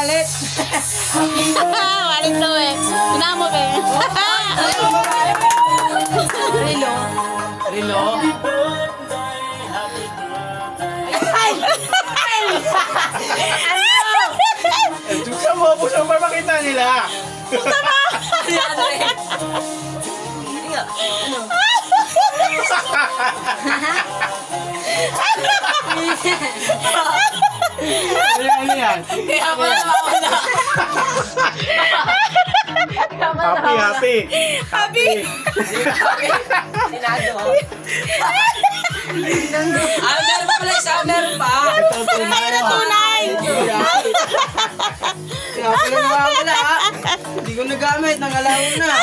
wallet. Walit daw eh. Pinamo ba eh. Rilo. Rilo. Tuka mo, puso para makita nila. Ano yan? Kaya pala mawala. Happy. Sinado. Meron pa pala isa. Meron pa. Ay, na tunay. Kaya pala nawawala ha. Hindi ko nagamit. Nangalaw na.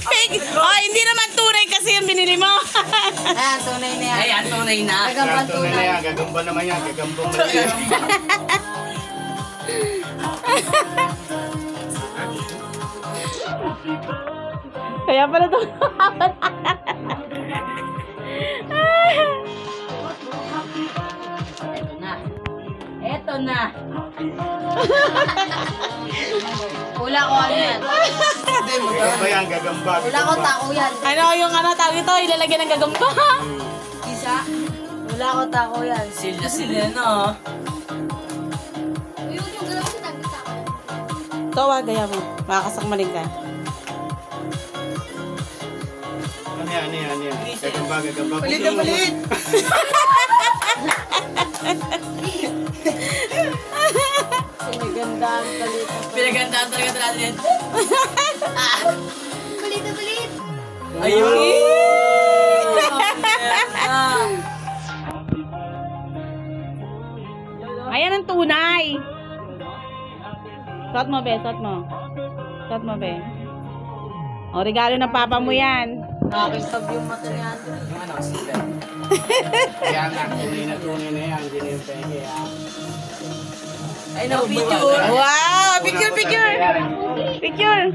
Fake. Oh, hindi naman tunay kasi yung binili mo. Ayan, tunay na yan. Ayan, tunay na. Gagamba na yan. Gagamba naman yan. Gagambong na yan. Kaya pala ito. Eto na. Wala ko ano yan. Gagamba yan. Gagamba. Wala ko tako yan. Ano yung ano tawag ito? Ilalagyan ng gagamba. Isa. Wala ko tako yan. Sila na. Ito, gaya mo. Makakasakmaling ka. Ano yan? Gagamba. Palit na palit. Pinagandaan palit. Pinagandaan talaga natin yan. Balit na balit. Ayun! Ayan ang tunay. Suot mo, be. Suot mo, be. O, regalo ng papa mo yan. Nakakisab yung mata niya. Yung ano, sila. Kaya nga, tunay na yan. Hindi na yung penge. Ay, no, video. Wow! Picture!